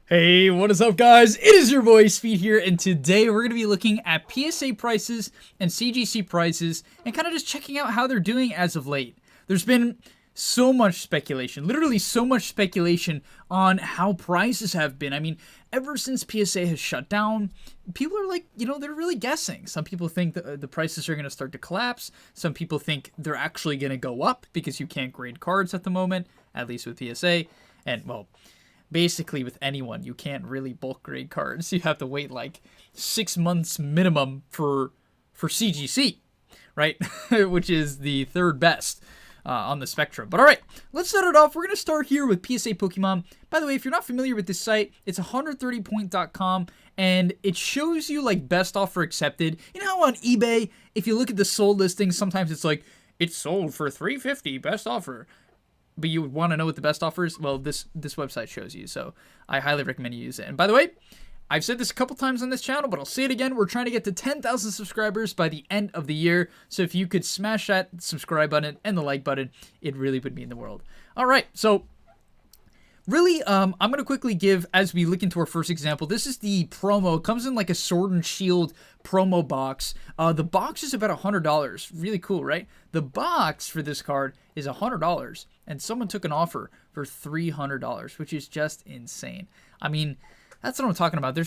Hey, what is up, guys? It is your boy Speed here, and today we're going to be looking at PSA prices and CGC prices and kind of just checking out how they're doing as of late. There's been so much speculation, literally so much speculation on how prices have been. I mean, ever since PSA has shut down, people are like, they're really guessing. Some people think that the prices are going to start to collapse. Some people think they're actually going to go up because you can't grade cards at the moment, at least with PSA. And, well, basically with anyone, you can't really bulk grade cards. You have to wait like 6 months minimum for CGC, right? Which is the third best on the spectrum. But all right, let's start it off. We're going to start here with PSA Pokemon. By the way, if you're not familiar with this site, it's 130point.com, and it shows you like best offer accepted. You know how on eBay, if you look at the sold listings, sometimes it's like, it's sold for $350, best offer. But you would want to know what the best offer is? Well, this website shows you, so I highly recommend you use it. And by the way, I've said this a couple times on this channel, but I'll say it again. We're trying to get to 10,000 subscribers by the end of the year, so if you could smash that subscribe button and the like button, it really would mean the world. All right, so really, I'm going to quickly give, as we look into our first example, this is the promo. It comes in like a Sword and Shield promo box. The box is about $100. Really cool, right? The box for this card is $100, and someone took an offer for $300, which is just insane. I mean, that's what I'm talking about. There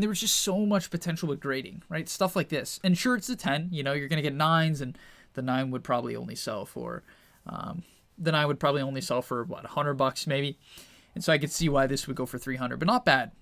was just so much potential with grading, right? Stuff like this. And sure, it's a 10. You're going to get 9s, and the 9 would probably only sell for, what, $100 maybe. And so I could see why this would go for $300, but not bad.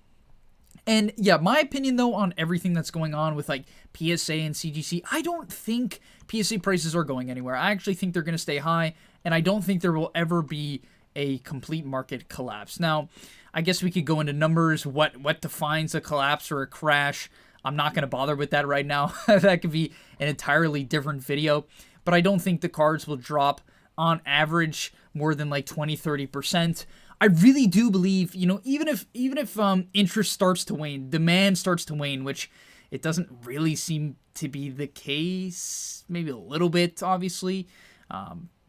And yeah, my opinion though on everything that's going on with like PSA and CGC, I don't think PSA prices are going anywhere. I actually think they're going to stay high, and I don't think there will ever be a complete market collapse. Now, I guess we could go into numbers, what defines a collapse or a crash. I'm not going to bother with that right now. That could be an entirely different video, but I don't think the cards will drop on average more than like 20-30%. I really do believe, even if interest starts to wane, demand starts to wane, which it doesn't really seem to be the case, maybe a little bit, obviously,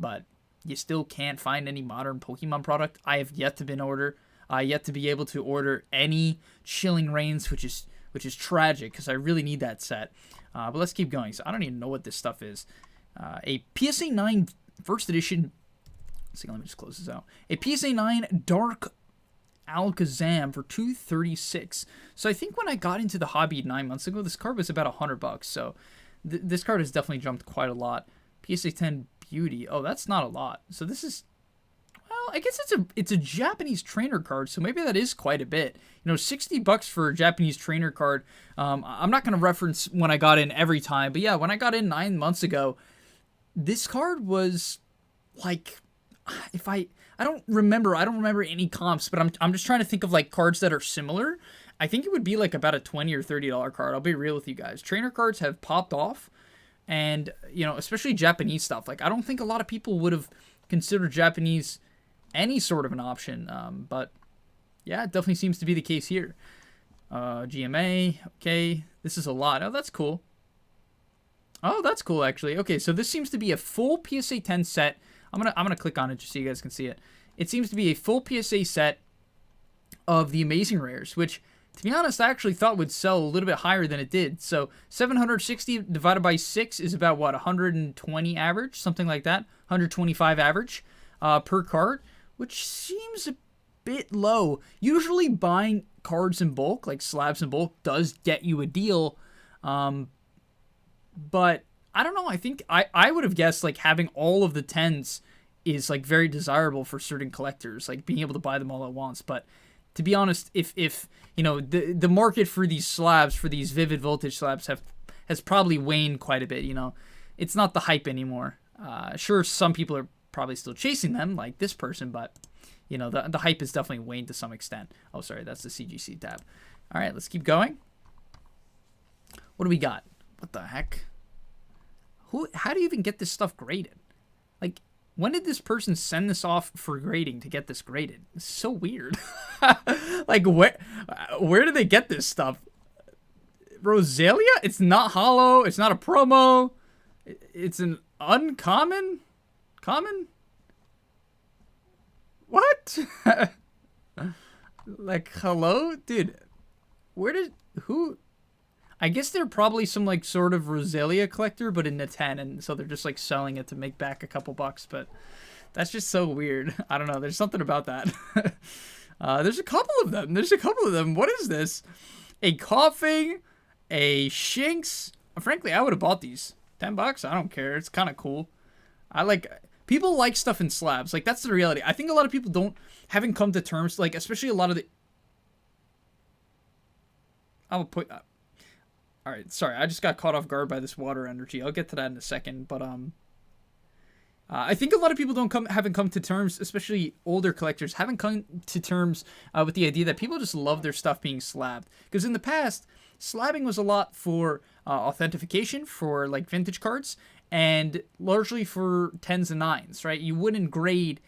but you still can't find any modern Pokemon product. I have yet to be able to order any Chilling Reigns, which is tragic because I really need that set. But let's keep going. So I don't even know what this stuff is. A PSA 9 first edition. So let me just close this out. A PSA 9 Dark Alakazam for $236. So I think when I got into the hobby 9 months ago, this card was about $100. So this card has definitely jumped quite a lot. PSA 10 Beauty. Oh, that's not a lot. So this is, well, I guess it's a Japanese trainer card. So maybe that is quite a bit. $60 for a Japanese trainer card. I'm not going to reference when I got in every time, but yeah, when I got in 9 months ago, this card was like, I don't remember any comps, but I'm just trying to think of like cards that are similar. I think it would be like about a $20 or $30 card. I'll be real with you guys. Trainer cards have popped off, and especially Japanese stuff. Like I don't think a lot of people would have considered Japanese any sort of an option. But yeah, it definitely seems to be the case here. GMA, okay, this is a lot. Oh, that's cool. Oh, that's cool actually. Okay, so this seems to be a full PSA 10 set. I'm gonna click on it just so you guys can see it. It seems to be a full PSA set of the Amazing Rares, which, to be honest, I actually thought would sell a little bit higher than it did. So 760 divided by 6 is about, what, 120 average? Something like that. 125 average per card, which seems a bit low. Usually buying cards in bulk, like slabs in bulk, does get you a deal. But I don't know. I think I would have guessed like having all of the 10s is like very desirable for certain collectors, like being able to buy them all at once. But to be honest, if the market for these slabs, for these vivid voltage slabs has probably waned quite a bit. It's not the hype anymore. Sure, some people are probably still chasing them, like this person, but the hype has definitely waned to some extent. Oh, sorry, that's the CGC tab. All right, let's keep going. What do we got? What the heck? How do you even get this stuff graded? Like, when did this person send this off for grading to get this graded? It's so weird. Like, where do they get this stuff? Rosalia? It's not holo. It's not a promo. It's an uncommon? Common? What? Like, hello? Dude, where did... Who... I guess they're probably some, like, sort of Rosalia collector, but in the 10, and so they're just, like, selling it to make back a couple bucks, but that's just so weird. I don't know. There's something about that. There's a couple of them. What is this? A Coughing, a Shinx. Frankly, I would have bought these. $10? I don't care. It's kind of cool. I like... People like stuff in slabs. Like, that's the reality. I think a lot of people haven't come to terms, like, especially a lot of the... I'll put... All right, sorry, I just got caught off guard by this water energy. I'll get to that in a second, but I think a lot of people haven't come to terms, especially older collectors, haven't come to terms with the idea that people just love their stuff being slabbed. Because in the past, slabbing was a lot for authentication for like vintage cards, and largely for 10s and 9s, right? You wouldn't grade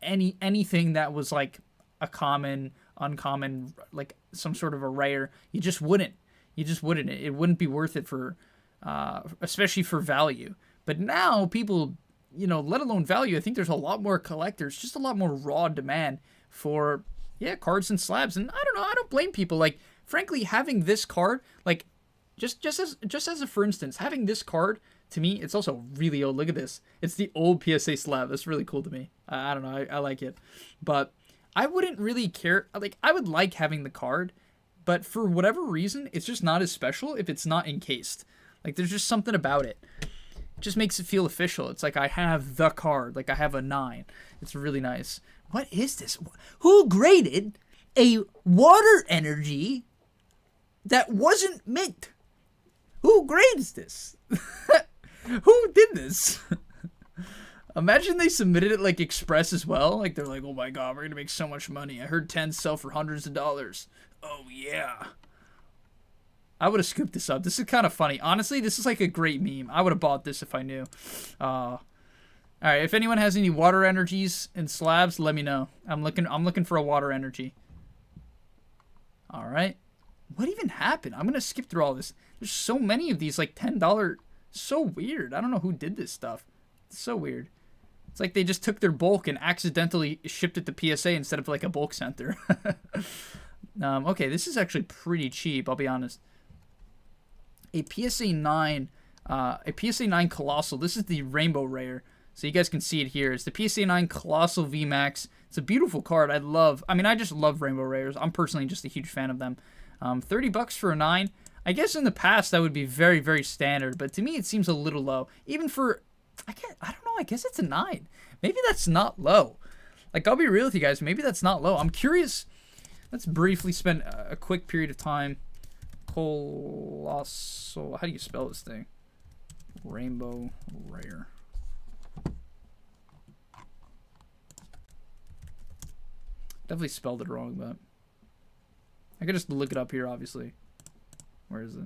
anything that was like a common, uncommon, like some sort of a rare. You just wouldn't. It wouldn't be worth it for, especially for value. But now people, let alone value, I think there's a lot more collectors, just a lot more raw demand for, cards and slabs. And I don't know, I don't blame people. Like, frankly, having this card, like, just as a for instance, having this card, to me, it's also really old. Look at this. It's the old PSA slab. That's really cool to me. I don't know, I like it. But I wouldn't really care. Like, I would like having the card, but for whatever reason, it's just not as special if it's not encased. Like, there's just something about it. It just makes it feel official. It's like I have the card. Like, I have a 9. It's really nice. What is this? Who graded a water energy that wasn't mint? Who grades this? Who did this? Imagine they submitted it, like, express as well. Like, they're like, oh my god, we're going to make so much money. I heard 10s sell for hundreds of dollars. Oh, yeah. I would have scooped this up. This is kind of funny. Honestly, this is like a great meme. I would have bought this if I knew. All right, if anyone has any water energies and slabs, let me know. I'm looking for a water energy. All right. What even happened? I'm going to skip through all this. There's so many of these, like, $10. So weird. I don't know who did this stuff. It's so weird. It's like they just took their bulk and accidentally shipped it to PSA instead of, like, a bulk center. Okay, this is actually pretty cheap, I'll be honest. A PSA 9 Colossal. This is the Rainbow Rare. So you guys can see it here. It's the PSA 9 Colossal VMAX. It's a beautiful card. I just love Rainbow Rares. I'm personally just a huge fan of them. $30 for a 9. I guess in the past that would be very, very standard, but to me it seems a little low. Even for, I don't know, I guess it's a 9. Maybe that's not low. Like, I'll be real with you guys, maybe that's not low. I'm curious. Let's briefly spend a quick period of time. Colossal, how do you spell this thing? Rainbow Rare. Definitely spelled it wrong, but I could just look it up here, obviously. Where is it?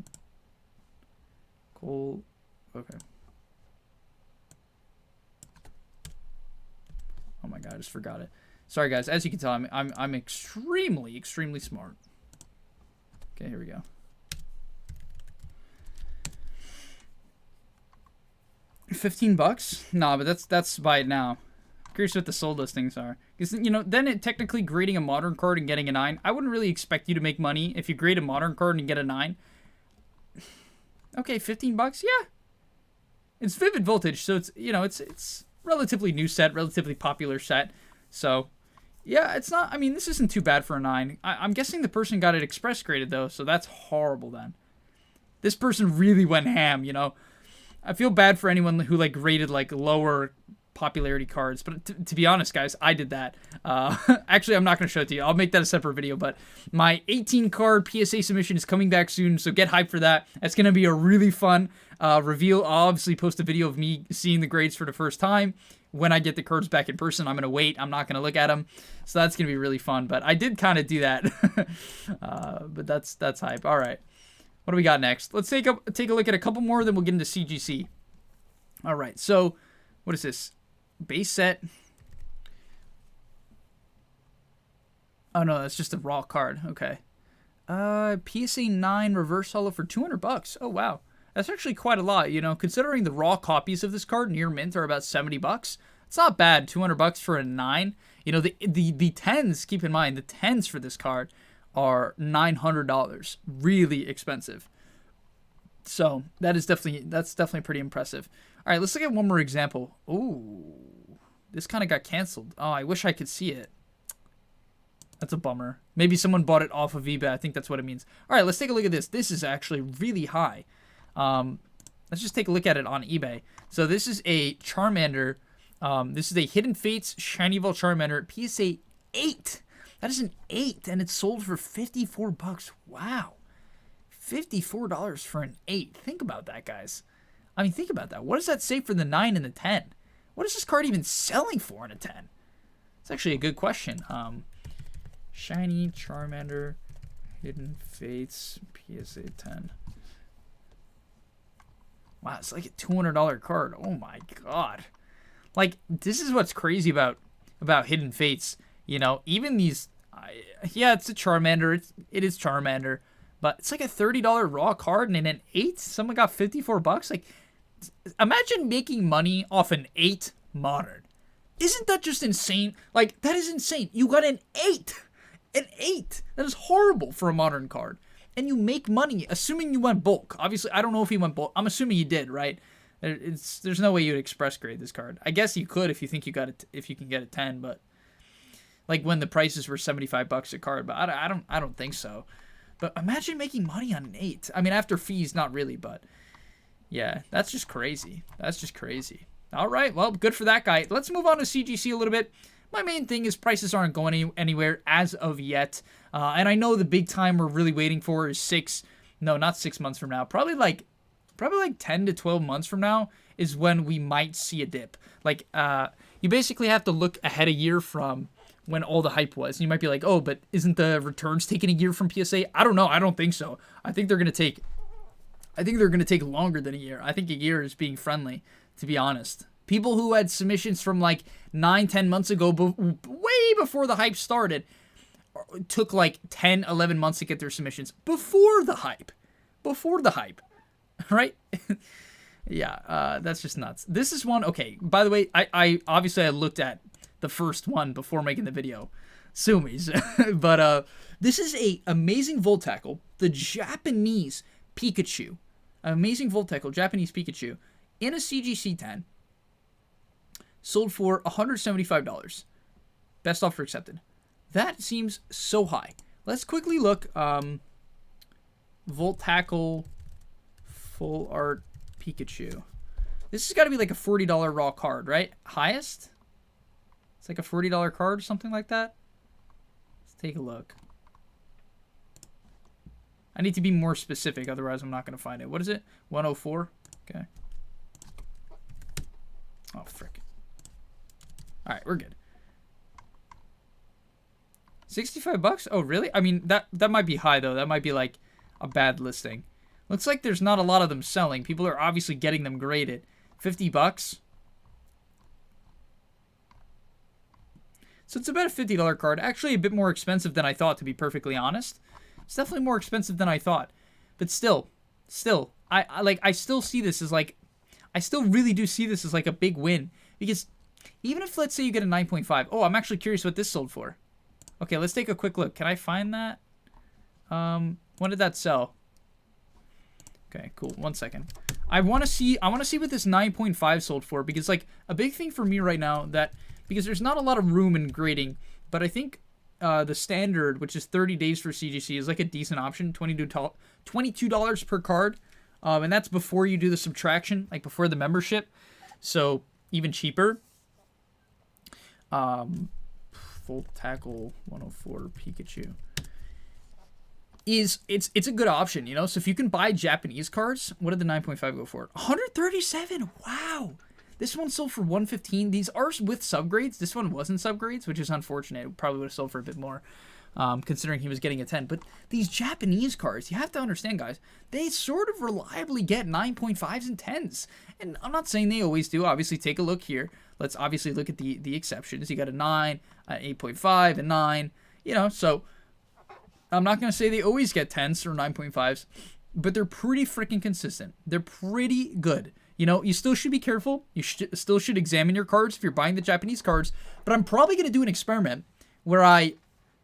Okay. Oh my god, I just forgot it. Sorry guys, as you can tell, I'm extremely, extremely smart. Okay, here we go. $15? Nah, but that's buy it now. Curious what the sold listings are. Because, then it technically grading a modern card and getting a 9. I wouldn't really expect you to make money if you grade a modern card and get a 9. Okay, $15? Yeah. It's Vivid Voltage, so it's, it's relatively new set, relatively popular set. So, yeah, it's not, this isn't too bad for a 9. I'm guessing the person got it express graded, though, so that's horrible then. This person really went ham, I feel bad for anyone who, like, graded, like, lower popularity cards, but to be honest, guys, I did that. Actually, I'm not going to show it to you. I'll make that a separate video, but my 18 card PSA submission is coming back soon, so get hyped for that. It's going to be a really fun reveal. I'll obviously post a video of me seeing the grades for the first time. When I get the cards back in person, I'm going to wait. I'm not going to look at them, so that's going to be really fun, but I did kind of do that. But that's hype. All right. What do we got next? Let's take a look at a couple more, then we'll get into CGC. All right, so what is this? Base set. Oh no, that's just a raw card. Okay. PSA 9 reverse holo for $200. Oh wow, that's actually quite a lot. Considering the raw copies of this card near mint are about $70. It's not bad. 200 bucks for a 9. You know, the 10s, keep in mind, the 10s for this card are $900. Really expensive. So that's definitely pretty impressive. All right, let's look at one more example. Ooh, this kind of got canceled. Oh, I wish I could see it. That's a bummer. Maybe someone bought it off of eBay. I think that's what it means. All right, let's take a look at this. This is actually really high. Let's just take a look at it on eBay. So this is a Charmander. This is a Hidden Fates Shiny Vault Charmander PSA 8. That is an 8, and it's sold for 54 bucks. Wow. $54 for an 8. Think about that, guys. I mean, think about that. What does that say for the 9 and the 10? What is this card even selling for in a 10? It's actually a good question. Shiny Charmander Hidden Fates PSA 10. Wow, it's like a $200 card. Oh my god. Like, this is what's crazy about Hidden Fates. You know, even these... yeah, it's a Charmander. It is Charmander. But it's like a $30 raw card and in an 8, someone got 54 bucks. Like, imagine making money off an 8 modern. Isn't that just insane? Like, that is insane. You got an 8. An 8. That is horrible for a modern card. And you make money, assuming you went bulk. Obviously, I don't know if you went bulk. I'm assuming you did, right? There's no way you'd express grade this card. I guess you could if you think you got it, if you can get a 10, but like when the prices were 75 bucks a card. But I don't think so. But imagine making money on an 8. I mean, after fees, not really, but yeah, that's just crazy. That's just crazy. All right, well, good for that guy. Let's move on to CGC a little bit. My main thing is prices aren't going anywhere as of yet. And I know the big time we're really waiting for is not 6 months from now. Probably like 10 to 12 months from now is when we might see a dip. Like, you basically have to look ahead a year from when all the hype was. And you might be like, oh, but isn't the returns taking a year from PSA? I don't know. I don't think so. I think they're going to take longer than a year. I think a year is being friendly, to be honest. People who had submissions from like 9-10 months ago, way before the hype started, took like 10-11 months to get their submissions before the hype. Right? Yeah, that's just nuts. This is one, okay, by the way, I obviously I looked at the first one before making the video. Sue me. But this is a amazing Voltackle, the Japanese Pikachu. Amazing Voltackle, Japanese Pikachu, in a CGC 10. Sold for $175. Best offer accepted. That seems so high. Let's quickly look. Voltackle Full Art Pikachu. This has got to be like a $40 raw card, right? Highest? It's like a $40 card or something like that. Let's take a look. I need to be more specific, otherwise I'm not going to find it. What is it? 104? Okay. Oh, frick. All right, we're good. 65 bucks? Oh, really? I mean, that might be high, though. That might be, like, a bad listing. Looks like there's not a lot of them selling. People are obviously getting them graded. 50 bucks? So it's about a $50 card. Actually, a bit more expensive than I thought, to be perfectly honest. It's definitely more expensive than I thought. But still, I still see this as, like, I still really do see this as, like, a big win. Because even if, let's say, you get a 9.5. Oh, I'm actually curious what this sold for. Okay, let's take a quick look. Can I find that? When did that sell? Okay, cool. 1 second. I want to see what this 9.5 sold for, because like a big thing for me right now, because there's not a lot of room in grading, but I think the standard, which is 30 days for CGC, is like a decent option. $22 per card, and that's before you do the subtraction, like before the membership, so even cheaper. Full Tackle 104 Pikachu. It's a good option, you know? So if you can buy Japanese cards, what did the 9.5 go for? 137. Wow. This one sold for 115. These are with subgrades. This one wasn't subgrades, which is unfortunate. It probably would have sold for a bit more, considering he was getting a 10. But these Japanese cards, you have to understand, guys, they sort of reliably get 9.5s and 10s. And I'm not saying they always do. Obviously, take a look here. Let's obviously look at the exceptions. You got a 9, an 8.5, a 9, you know, so I'm not going to say they always get 10s or 9.5s, but they're pretty freaking consistent. They're pretty good. You know, you still should be careful. You still should examine your cards if you're buying the Japanese cards. But I'm probably going to do an experiment where I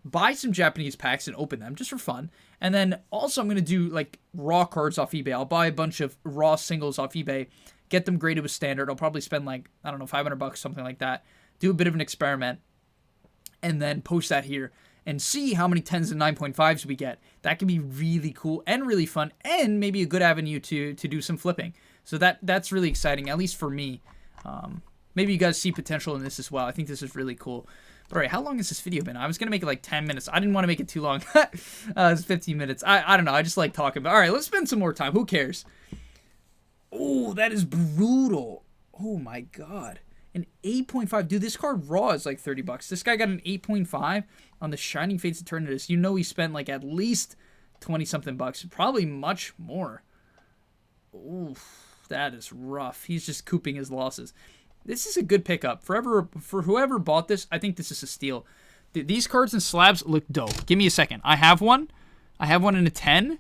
buy some Japanese packs and open them just for fun. And then also I'm going to do like raw cards off eBay. I'll buy a bunch of raw singles off eBay, get them graded with standard. I'll probably spend like, I don't know, $500, something like that. Do a bit of an experiment and then post that here and see how many 10s and 9.5s we get. That can be really cool and really fun and maybe a good avenue to do some flipping. So that's really exciting, at least for me. Maybe you guys see potential in this as well. I think this is really cool. But all right, how long has this video been? I was going to make it like 10 minutes. I didn't want to make it too long. It's 15 minutes. I don't know. I just like talking. But all right, let's spend some more time. Who cares? Oh, that is brutal. Oh, my God. An 8.5. Dude, this card raw is like $30. This guy got an 8.5 on the Shining Fates Eternatus. You know he spent like at least 20-something bucks. Probably much more. Oof. That is rough. He's just cooping his losses. This is a good pickup. For whoever bought this, I think this is a steal. These cards and slabs look dope. Give me a second. I have one. I have one in a 10.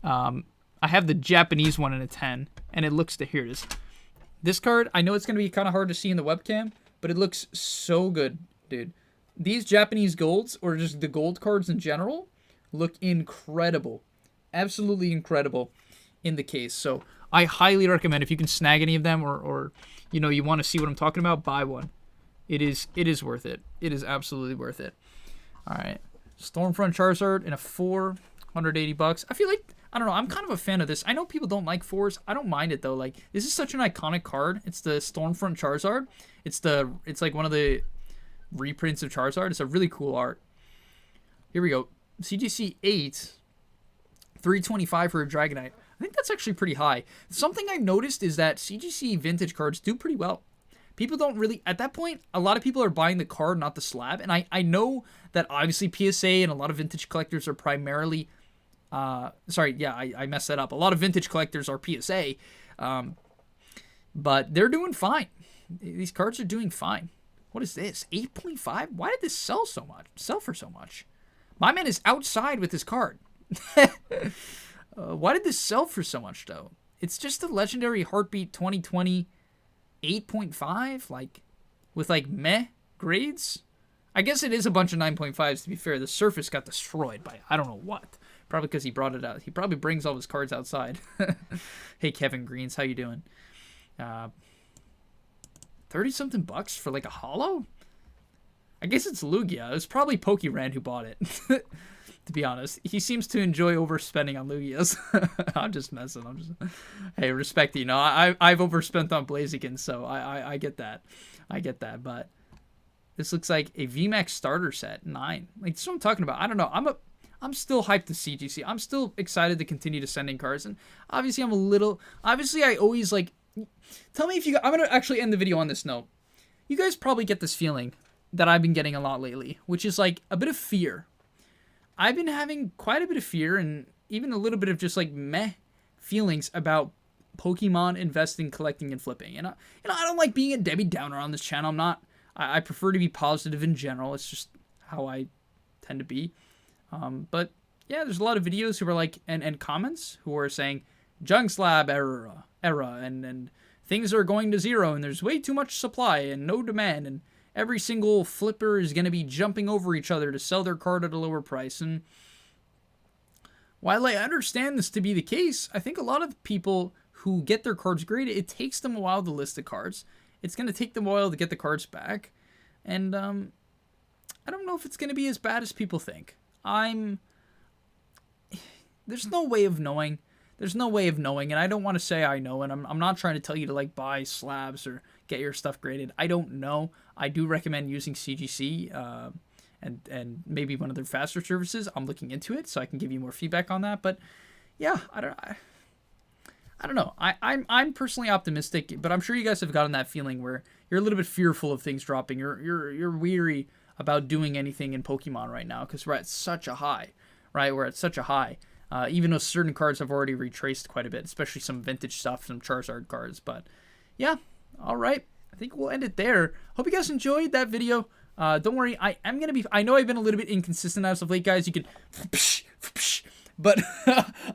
I have the Japanese one in a 10. And it looks, here it is. This card, I know it's going to be kind of hard to see in the webcam, but it looks so good, dude. These Japanese golds, or just the gold cards in general, look incredible. Absolutely incredible in the case. So I highly recommend if you can snag any of them or you know, you want to see what I'm talking about, buy one. It is worth it. It is absolutely worth it. All right. Stormfront Charizard in a 4, $180. I feel like, I don't know, I'm kind of a fan of this. I know people don't like 4s. I don't mind it though. Like, this is such an iconic card. It's the Stormfront Charizard. It's like one of the reprints of Charizard. It's a really cool art. Here we go. CGC 8, $325 for a Dragonite. I think that's actually pretty high. Something I've noticed is that CGC vintage cards do pretty well. People don't really, at that point, a lot of people are buying the card, not the slab. And I know that obviously PSA and a lot of vintage collectors are primarily, I messed that up. A lot of vintage collectors are PSA, but they're doing fine. These cards are doing fine. What is this? 8.5? Why did this sell for so much? My man is outside with his card. Why did this sell for so much, though? It's just a legendary Heartbeat 2020 8.5, like, with, like, meh grades. I guess it is a bunch of 9.5s, to be fair. The surface got destroyed by I don't know what. Probably because he brought it out. He probably brings all his cards outside. Hey, Kevin Greens, how you doing? 30-something bucks for, like, a holo? I guess it's Lugia. It was probably Pokerand who bought it. To be honest, he seems to enjoy overspending on Lugias. I'm just messing. Hey, respect. You know, I've overspent on Blaziken, so I get that. But this looks like a VMAX starter set 9. Like, that's what I'm talking about. I don't know. I'm still hyped to CGC. I'm still excited to continue to send in cards, and obviously I always like. Tell me if you. I'm gonna actually end the video on this note. You guys probably get this feeling that I've been getting a lot lately, which is like a bit of fear. I've been having quite a bit of fear and even a little bit of just like meh feelings about Pokemon investing, collecting, and flipping. And I don't like being a Debbie Downer on this channel. I'm not. I prefer to be positive in general. It's just how I tend to be. But yeah, there's a lot of videos who are like and comments who are saying Junk Slab era and things are going to zero and there's way too much supply and no demand and every single flipper is going to be jumping over each other to sell their card at a lower price. And while I understand this to be the case, I think a lot of people who get their cards graded, it takes them a while to list the cards. It's going to take them a while to get the cards back. And I don't know if it's going to be as bad as people think. There's no way of knowing. And I don't want to say I know, and I'm not trying to tell you to like buy slabs or get your stuff graded. I don't know. I do recommend using CGC and maybe one of their faster services. I'm looking into it, so I can give you more feedback on that. But yeah, I don't know. I'm personally optimistic, but I'm sure you guys have gotten that feeling where you're a little bit fearful of things dropping. You're weary about doing anything in Pokemon right now because we're at such a high, right? We're at such a high. Even though certain cards have already retraced quite a bit, especially some vintage stuff, some Charizard cards. But yeah, all right. I think we'll end it there. Hope you guys enjoyed that video. Don't worry, I know I've been a little bit inconsistent as of late, guys. You can But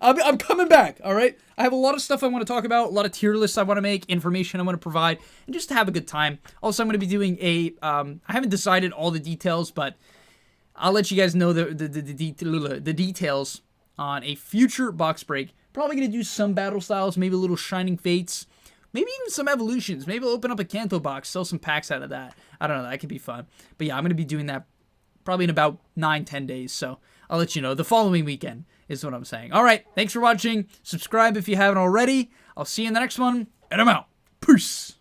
I'm coming back, all right? I have a lot of stuff I want to talk about, a lot of tier lists I want to make, information I want to provide, and just to have a good time. Also, I'm going to be doing I haven't decided all the details, but I'll let you guys know the details on a future box break. Probably going to do some battle styles, maybe a little Shining Fates, maybe even some evolutions. Maybe I'll open up a Kanto box, sell some packs out of that. I don't know, that could be fun. But yeah, I'm going to be doing that probably in about 9-10 days, so I'll let you know. The following weekend is what I'm saying. All right, thanks for watching. Subscribe if you haven't already. I'll see you in the next one, and I'm out. Peace.